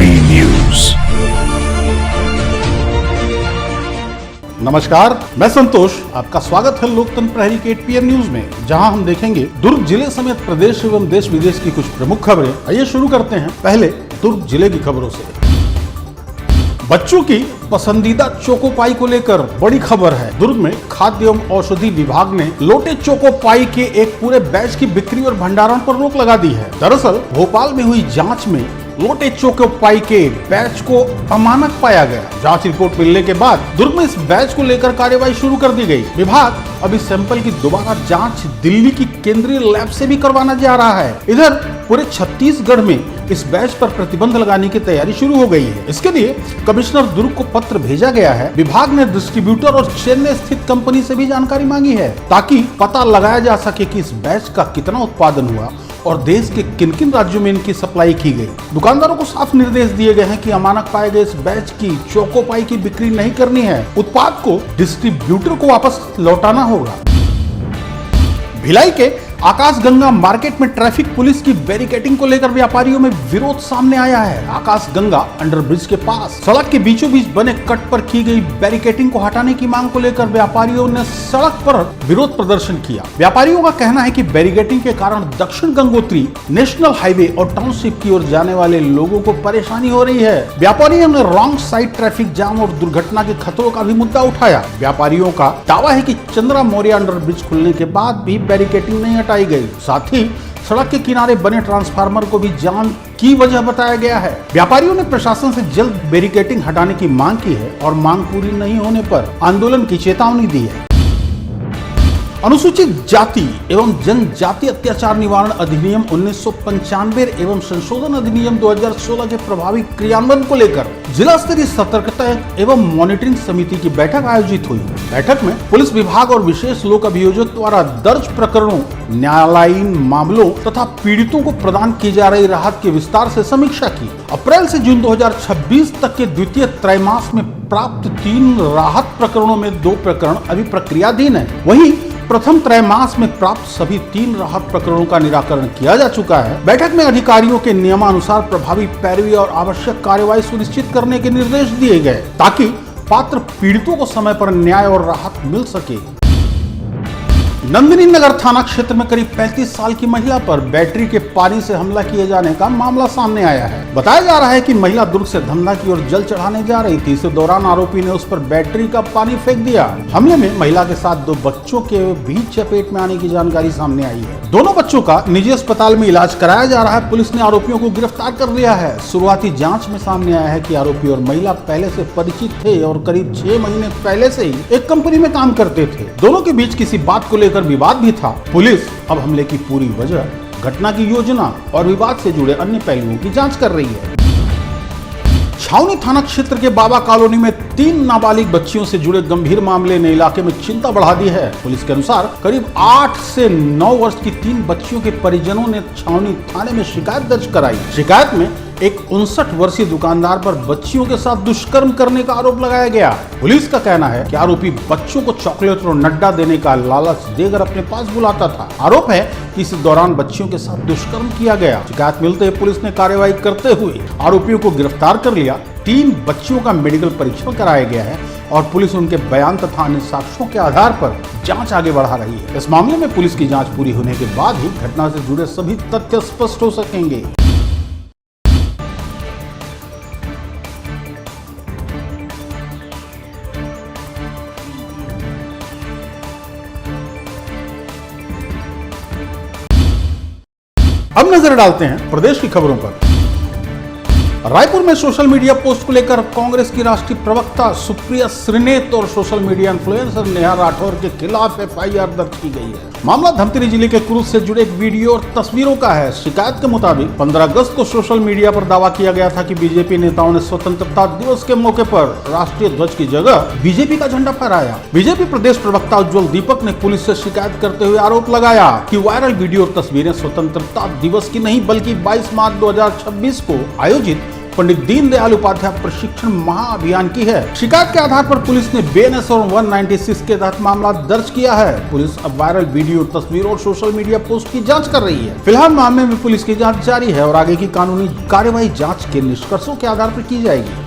AP news. नमस्कार, मैं संतोष, आपका स्वागत है लोकतंत्र प्रहरी के एपीएन न्यूज में, जहां हम देखेंगे दुर्ग जिले समेत प्रदेश एवं देश विदेश की कुछ प्रमुख खबरें। आइए शुरू करते हैं पहले दुर्ग जिले की खबरों से। बच्चों की पसंदीदा चोको पाई को लेकर बड़ी खबर है। दुर्ग में खाद्य एवं औषधि विभाग ने लोटे चोको पाई के एक पूरे बैच की बिक्री और भंडारण पर रोक लगा दी है। दरअसल भोपाल में हुई जांच में लोटे चोको पाई के बैच को अमानक पाया गया। जांच रिपोर्ट मिलने के बाद दुर्ग में इस बैच को लेकर कार्रवाई शुरू कर दी गई। विभाग अब इस सैंपल की दोबारा जांच दिल्ली की केंद्रीय लैब से भी करवाना जा रहा है। इधर पूरे छत्तीसगढ़ में इस बैच पर प्रतिबंध लगाने की तैयारी शुरू हो गई है। इसके लिए कमिश्नर दुर्ग को पत्र भेजा गया है। विभाग ने डिस्ट्रीब्यूटर और चेन्नई स्थित कंपनी से भी जानकारी मांगी है, ताकि पता लगाया जा सके कि इस बैच का कितना उत्पादन हुआ और देश के किन किन राज्यों में इनकी सप्लाई की गई। दुकानदारों को साफ निर्देश दिए गए हैं कि अमानक पाए गए इस बैच की चोको पाई की बिक्री नहीं करनी है। उत्पाद को डिस्ट्रीब्यूटर को वापस लौटाना होगा। भिलाई के आकाशगंगा मार्केट में ट्रैफिक पुलिस की बैरिकेडिंग को लेकर व्यापारियों में विरोध सामने आया है। आकाशगंगा अंडरब्रिज के पास सड़क के बीचों बीच बने कट पर की गई बैरिकेडिंग को हटाने की मांग को लेकर व्यापारियों ने सड़क पर विरोध प्रदर्शन किया। व्यापारियों का कहना है कि बैरिकेडिंग के कारण दक्षिण गंगोत्री नेशनल हाईवे और टाउनशिप की ओर जाने वाले लोगों को परेशानी हो रही है। व्यापारियों ने रॉन्ग साइड ट्रैफिक जाम और दुर्घटना के खतरों का भी मुद्दा उठाया। व्यापारियों का दावा है कि चंद्रा मौर्य अंडरब्रिज खुलने के बाद भी बैरिकेडिंग नहीं हटाई गई। साथ ही सड़क के किनारे बने ट्रांसफार्मर को भी जाम की वजह बताया गया है। व्यापारियों ने प्रशासन से जल्द बैरिकेडिंग हटाने की मांग की है और मांग पूरी नहीं होने पर आंदोलन की चेतावनी दी है। अनुसूचित जाति एवं जनजाति अत्याचार निवारण अधिनियम 1995 एवं संशोधन अधिनियम 2016 के प्रभावी क्रियान्वयन को लेकर जिला स्तरीय सतर्कता एवं मॉनिटरिंग समिति की बैठक आयोजित हुई। बैठक में पुलिस विभाग और विशेष लोक अभियोजक द्वारा दर्ज प्रकरणों, न्यायालयीन मामलों तथा पीड़ितों को प्रदान की जा रही राहत की विस्तार से समीक्षा की। अप्रैल से जून 2026 तक के द्वितीय त्रैमास में प्राप्त 3 राहत प्रकरणों में 2 प्रकरण अभी प्रक्रियाधीन है। वहीं प्रथम त्रैमास में प्राप्त सभी 3 राहत प्रकरणों का निराकरण किया जा चुका है। बैठक में अधिकारियों के नियमानुसार प्रभावी पैरवी और आवश्यक कार्यवाही सुनिश्चित करने के निर्देश दिए गए, ताकि पात्र पीड़ितों को समय पर न्याय और राहत मिल सके। नंदिनी नगर थाना क्षेत्र में करीब 35 साल की महिला पर बैटरी के पानी से हमला किए जाने का मामला सामने आया है। बताया जा रहा है कि महिला दुर्ग से धमधा की ओर जल चढ़ाने जा रही थी। इस दौरान आरोपी ने उस पर बैटरी का पानी फेंक दिया। हमले में महिला के साथ 2 बच्चों के भी चपेट में आने की जानकारी सामने आई है। दोनों बच्चों का निजी अस्पताल में इलाज कराया जा रहा है। पुलिस ने आरोपियों को गिरफ्तार कर लिया है। शुरुआती जाँच में सामने आया है कि आरोपी और महिला पहले से परिचित थे और करीब 6 महीने पहले से ही एक कंपनी में काम करते थे। दोनों के बीच किसी बात को लेकर विवाद भी था। पुलिस अब हमले की पूरी वजह, घटना की योजना और विवाद से जुड़े अन्य पहलुओं की जांच कर रही है। छावनी थाना क्षेत्र के बाबा कॉलोनी में 3 नाबालिग बच्चियों से जुड़े गंभीर मामले ने इलाके में चिंता बढ़ा दी है। पुलिस के अनुसार करीब 8 से 9 वर्ष की 3 बच्चियों के परिजनों ने छावनी थाने में शिकायत दर्ज कराई। शिकायत में एक 59 वर्षीय दुकानदार पर बच्चियों के साथ दुष्कर्म करने का आरोप लगाया गया। पुलिस का कहना है कि आरोपी बच्चों को चॉकलेट और नड्डा देने का लालच देकर अपने पास बुलाता था। आरोप है कि इस दौरान बच्चियों के साथ दुष्कर्म किया गया। शिकायत मिलते ही पुलिस ने कार्रवाई करते हुए आरोपियों को गिरफ्तार कर लिया। 3 बच्चियों का मेडिकल परीक्षण कराया गया है और पुलिस उनके बयान तथा अन्य साक्ष्यों के आधार पर जांच आगे बढ़ा रही है। इस मामले में पुलिस की जांच पूरी होने के बाद ही घटना से जुड़े सभी तथ्य स्पष्ट हो सकेंगे। अब नजर डालते हैं प्रदेश की खबरों पर। रायपुर में सोशल मीडिया पोस्ट को लेकर कांग्रेस की राष्ट्रीय प्रवक्ता सुप्रिया श्रीनेत और social media influencer Neha Rathore के खिलाफ एफआईआर दर्ज की गई है। मामला धमतरी जिले के क्रूज से जुड़े एक वीडियो और तस्वीरों का है। शिकायत के मुताबिक 15 अगस्त को सोशल मीडिया पर दावा किया गया था कि बीजेपी नेताओं ने स्वतंत्रता दिवस के मौके पर राष्ट्रीय ध्वज की जगह बीजेपी का झंडा फहराया। बीजेपी प्रदेश प्रवक्ता उज्जवल दीपक ने पुलिस से शिकायत करते हुए आरोप लगाया कि वायरल वीडियो और तस्वीरें स्वतंत्रता दिवस की नहीं बल्कि 22 मार्च 2026 को आयोजित पंडित दीनदयाल उपाध्याय प्रशिक्षण महाअभियान की है। शिकायत के आधार पर पुलिस ने BNS और 196 के तहत मामला दर्ज किया है। पुलिस अब वायरल वीडियो, तस्वीर और सोशल मीडिया पोस्ट की जांच कर रही है। फिलहाल मामले में पुलिस की जांच जारी है और आगे की कानूनी कार्यवाही जांच के निष्कर्षों के आधार पर की जाएगी।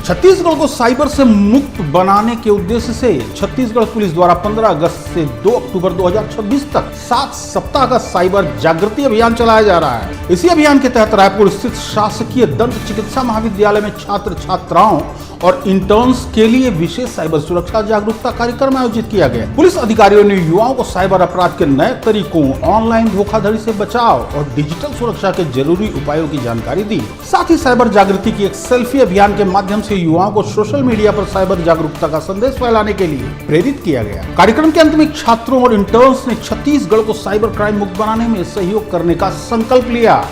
छत्तीसगढ़ को साइबर से मुक्त बनाने के उद्देश्य से छत्तीसगढ़ पुलिस द्वारा 15 अगस्त से 2 अक्टूबर 2026 तक 7 सप्ताह का साइबर जागृति अभियान चलाया जा रहा है। इसी अभियान के तहत रायपुर स्थित शासकीय दंत चिकित्सा महाविद्यालय में छात्र छात्राओं और इंटर्न्स के लिए विशेष साइबर सुरक्षा जागरूकता कार्यक्रम आयोजित किया गया। पुलिस अधिकारियों ने युवाओं को साइबर अपराध के नए तरीकों, ऑनलाइन धोखाधड़ी से बचाव और डिजिटल सुरक्षा के जरूरी उपायों की जानकारी दी। साथ ही साइबर जागृति की एक सेल्फी अभियान के माध्यम से युवाओं को सोशल मीडिया पर साइबर जागरूकता का संदेश फैलाने के लिए प्रेरित किया गया। कार्यक्रम के अंत में छात्रों और इंटर्न्स ने छत्तीसगढ़ को साइबर क्राइम मुक्त बनाने में सहयोग करने का संकल्प लिया।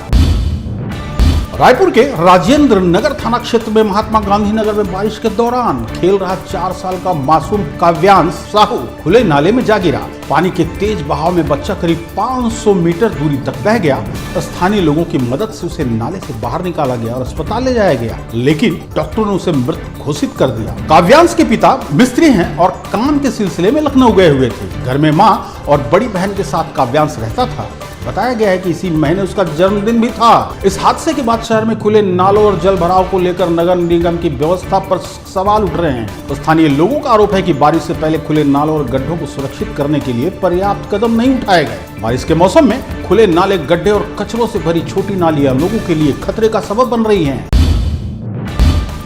रायपुर के राजेंद्र नगर थाना क्षेत्र में महात्मा गांधी नगर में बारिश के दौरान खेल रहा 4 साल का मासूम काव्यांश साहू खुले नाले में जा गिरा। पानी के तेज बहाव में बच्चा करीब 500 मीटर दूरी तक बह गया। स्थानीय लोगों की मदद से उसे नाले से बाहर निकाला गया और अस्पताल ले जाया गया, लेकिन डॉक्टरों ने उसे मृत घोषित कर दिया। काव्यांश के पिता मिस्त्री हैं और काम के सिलसिले में लखनऊ गए हुए थे। घर में मां और बड़ी बहन के साथ काव्यांश रहता था। बताया गया है कि इसी महीने उसका जन्मदिन भी था। इस हादसे के बाद शहर में खुले नालों और जल भराव को लेकर नगर निगम की व्यवस्था पर सवाल उठ रहे हैं। तो स्थानीय लोगों का आरोप है कि बारिश से पहले खुले नालों और गड्ढों को सुरक्षित करने के लिए पर्याप्त कदम नहीं उठाए गए। बारिश के मौसम में खुले नाले, गड्ढे और कचरों से भरी छोटी नालियां लोगों के लिए खतरे का सबब बन रही हैं।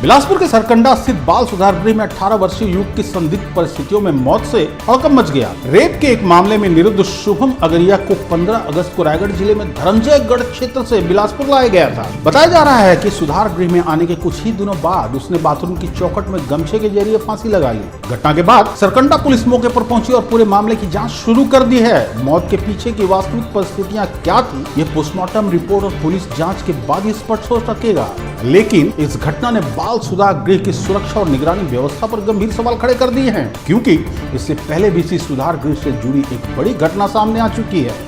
बिलासपुर के सरकंडा स्थित बाल सुधार गृह में 18 वर्षीय युवक की संदिग्ध परिस्थितियों में मौत से हड़कंप मच गया। रेप के एक मामले में निरुद्ध शुभम अगरिया को 15 अगस्त को रायगढ़ जिले में धनंजयगढ़ क्षेत्र से बिलासपुर लाया गया था। बताया जा रहा है कि सुधार गृह में आने के कुछ ही दिनों बाद उसने बाथरूम की चौखट में गमछे के जरिए फांसी लगा ली। घटना के बाद सरकंडा पुलिस मौके पर पहुंची और पूरे मामले की जाँच शुरू कर दी है। मौत के पीछे की वास्तविक परिस्थितियाँ क्या थी, ये पोस्टमार्टम रिपोर्ट और पुलिस जाँच के बाद ही स्पष्ट हो सकेगा। लेकिन इस घटना ने बाल सुधार गृह की सुरक्षा और निगरानी व्यवस्था पर गंभीर सवाल खड़े कर दिए हैं, क्योंकि इससे पहले भी इसी सुधार गृह से जुड़ी एक बड़ी घटना सामने आ चुकी है।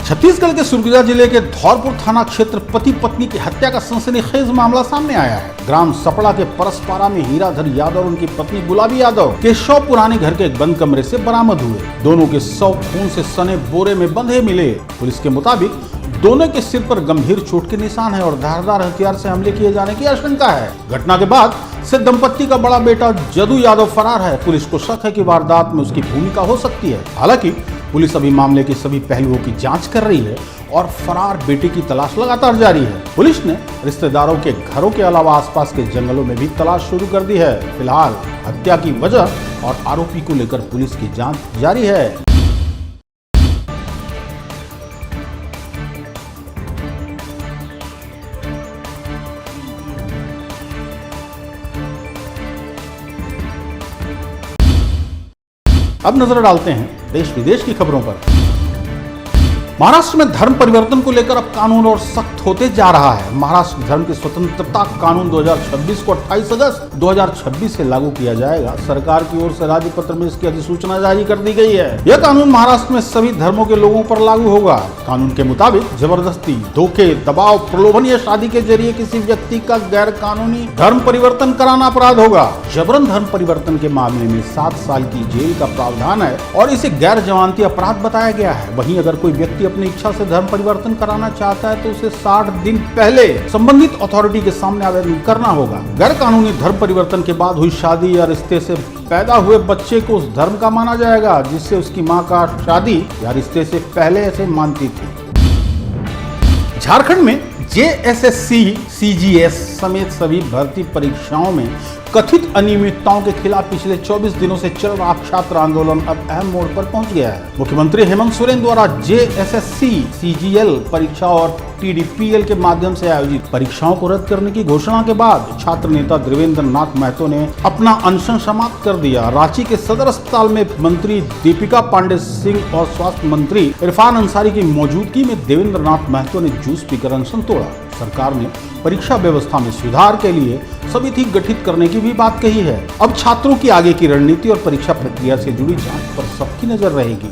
छत्तीसगढ़ के सुरगुजा जिले के धौरपुर थाना क्षेत्र पति पत्नी की हत्या का सनसनीखेज मामला सामने आया है। ग्राम सपड़ा के परसपारा में हीराधर यादव और उनकी पत्नी गुलाबी यादव के शव पुराने घर के एक बंद कमरे से बरामद हुए। दोनों के शव खून से सने बोरे में बंधे मिले। पुलिस के मुताबिक दोनों के सिर पर गंभीर चोट के निशान है और धारदार हथियार से हमले किए जाने की आशंका है। घटना के बाद से दंपत्ति का बड़ा बेटा जदू यादव फरार है। पुलिस को शक है कि वारदात में उसकी भूमिका हो सकती है। हालांकि पुलिस अभी मामले के सभी पहलुओं की जांच कर रही है और फरार बेटे की तलाश लगातार जारी है। पुलिस ने रिश्तेदारों के घरों के अलावा आसपास के जंगलों में भी तलाश शुरू कर दी है। फिलहाल हत्या की वजह और आरोपी को लेकर पुलिस की जांच जारी है। अब नजर डालते हैं देश विदेश की खबरों पर। महाराष्ट्र में धर्म परिवर्तन को लेकर अब कानून और सख्त होते जा रहा है। महाराष्ट्र धर्म की स्वतंत्रता कानून 2026 को 28 अगस्त 2026 से लागू किया जाएगा। सरकार की ओर से राज्य पत्र में इसकी अधिसूचना जारी कर दी गई है। यह कानून महाराष्ट्र में सभी धर्मों के लोगों पर लागू होगा। कानून के मुताबिक जबरदस्ती, धोखे, दबाव, प्रलोभन या शादी के जरिए किसी व्यक्ति का गैर कानूनी धर्म परिवर्तन कराना अपराध होगा। जबरन धर्म परिवर्तन के मामले में 7 साल की जेल का प्रावधान है और इसे गैर जमानती अपराध बताया गया है। वहीं अगर कोई व्यक्ति अपनी इच्छा से धर्म परिवर्तन कराना चाहता है तो उसे 60 दिन पहले संबंधित अथॉरिटी के सामने आवेदन करना होगा। गैर कानूनी धर्म परिवर्तन के बाद हुई शादी या रिश्ते से पैदा हुए बच्चे को उस धर्म का माना जाएगा जिससे उसकी मां का शादी या रिश्ते से पहले ऐसे मानती थी। झारखंड में JSSC, CGS समेत सभी भर्ती परीक्षाओं में कथित अनियमितताओं के खिलाफ पिछले 24 दिनों से चल रहा छात्र आंदोलन अब अहम मोड़ पर पहुंच गया है। मुख्यमंत्री हेमंत सोरेन द्वारा JSSC, CGL परीक्षा और TDPL के माध्यम से आयोजित परीक्षाओं को रद्द करने की घोषणा के बाद छात्र नेता देवेंद्र नाथ महतो ने अपना अनशन समाप्त कर दिया। रांची के सदर अस्पताल में मंत्री दीपिका पांडे सिंह और स्वास्थ्य मंत्री इरफान अंसारी की मौजूदगी में देवेंद्र नाथ महतो ने जूस पीकर अनशन तोड़ा। सरकार ने परीक्षा व्यवस्था में सुधार के लिए समिति गठित करने की भी बात कही है। अब छात्रों की आगे की रणनीति और परीक्षा प्रक्रिया से जुड़ी जांच पर सबकी नजर रहेगी।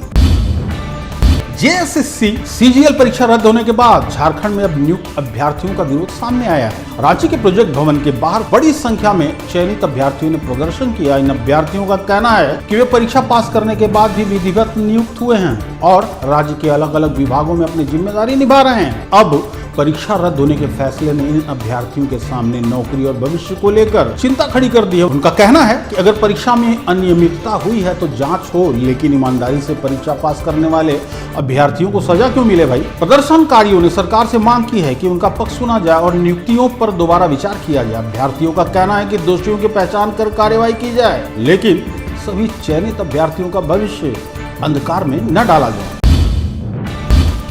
जेएसएससी सीजीएल परीक्षा रद्द होने के बाद झारखंड में अब नियुक्त अभ्यर्थियों का विरोध सामने आया है। रांची के प्रोजेक्ट भवन के बाहर बड़ी संख्या में चयनित अभ्यर्थियों ने प्रदर्शन किया। इन अभ्यर्थियों का कहना है कि वे परीक्षा पास करने के बाद भी विधिवत नियुक्त हुए हैं और राज्य के अलग अलग विभागों में अपनी जिम्मेदारी निभा रहे हैं। अब परीक्षा रद्द होने के फैसले ने इन अभ्यर्थियों के सामने नौकरी और भविष्य को लेकर चिंता खड़ी कर दी है। उनका कहना है कि अगर परीक्षा में अनियमितता हुई है तो जांच हो, लेकिन ईमानदारी से परीक्षा पास करने वाले अभ्यर्थियों को सजा क्यों मिले भाई। प्रदर्शनकारियों ने सरकार से मांग की है कि उनका पक्ष सुना जाए और नियुक्तियों पर दोबारा विचार किया जाए। अभ्यर्थियों का कहना है कि दोषियों की पहचान कर कार्रवाई की जाए, लेकिन सभी चयनित अभ्यर्थियों का भविष्य अंधकार में न डाला जाए।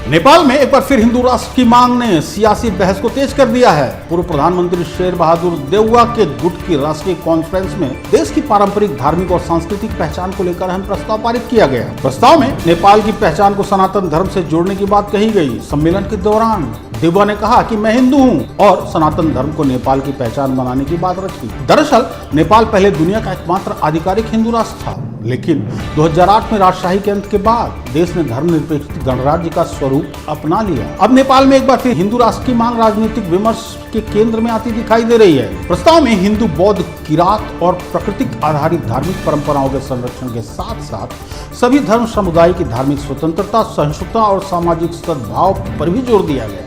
नेपाल में एक बार फिर हिंदू राष्ट्र की मांग ने सियासी बहस को तेज कर दिया है। पूर्व प्रधानमंत्री शेर बहादुर देउवा के गुट की राष्ट्रीय कॉन्फ्रेंस में देश की पारंपरिक, धार्मिक और सांस्कृतिक पहचान को लेकर अहम प्रस्ताव पारित किया गया। प्रस्ताव में नेपाल की पहचान को सनातन धर्म से जोड़ने की बात कही गई। सम्मेलन के दौरान देउवा ने कहा कि मैं हिंदू हूं और सनातन धर्म को नेपाल की पहचान बनाने की बात रखी। दरअसल नेपाल पहले दुनिया का एकमात्र आधिकारिक हिंदू राष्ट्र था, लेकिन 2008 में राजशाही के अंत के बाद देश ने धर्मनिरपेक्ष गणराज्य का स्वरूप अपना लिया। अब नेपाल में एक बार फिर हिंदू राष्ट्र की मांग राजनीतिक विमर्श के केंद्र में आती दिखाई दे रही है। प्रस्ताव में हिंदू, बौद्ध, किरात और प्राकृतिक आधारित धार्मिक परंपराओं के संरक्षण के साथ साथ सभी धर्म समुदाय की धार्मिक स्वतंत्रता, सहिष्णुता और सामाजिक सद्भाव पर भी जोर दिया गया।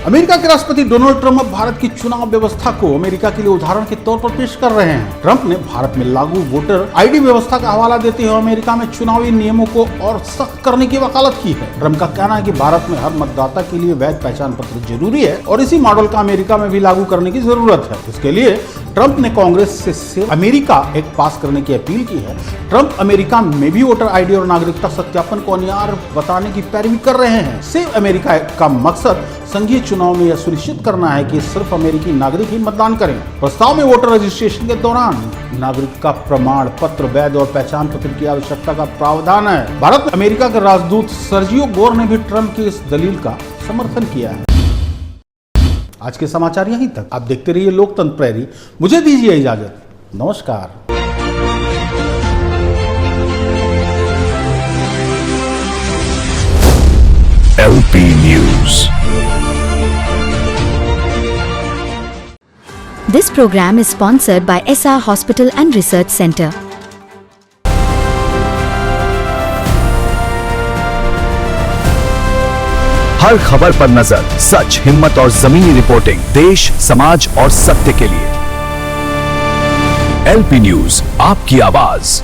अमेरिका के राष्ट्रपति डोनाल्ड ट्रंप अब भारत की चुनाव व्यवस्था को अमेरिका के लिए उदाहरण के तौर पर पेश कर रहे हैं। ट्रंप ने भारत में लागू वोटर आईडी व्यवस्था का हवाला देते हुए अमेरिका में चुनावी नियमों को और सख्त करने की वकालत की है। ट्रंप का कहना है कि भारत में हर मतदाता के लिए वैध पहचान पत्र जरूरी है और इसी मॉडल का अमेरिका में भी लागू करने की जरूरत है। इसके लिए ट्रंप ने कांग्रेस से सेव अमेरिका एक्ट पास करने की अपील की है। ट्रंप अमेरिका में भी वोटर आईडी और नागरिकता सत्यापन को अनिवार्य बताने की पैरवी कर रहे हैं। सेव अमेरिका एक्ट का मकसद संघीय चुनाव में यह सुनिश्चित करना है कि सिर्फ अमेरिकी नागरिक ही मतदान करें। प्रस्ताव में वोटर रजिस्ट्रेशन के दौरान नागरिकता प्रमाण पत्र, वैध और पहचान पत्र की आवश्यकता का प्रावधान है। भारत में अमेरिका के राजदूत सर्जियो गोर ने भी ट्रंप की इस दलील का समर्थन किया है। आज के समाचार यहीं तक। आप देखते रहिए लोकतंत्र प्रहरी। मुझे दीजिए इजाजत। नमस्कार। LP News. This program is sponsored by SR Hospital and Research Center. हर खबर पर नजर, सच, हिम्मत और जमीनी रिपोर्टिंग, देश, समाज और सत्य के लिए। LP News, आपकी आवाज।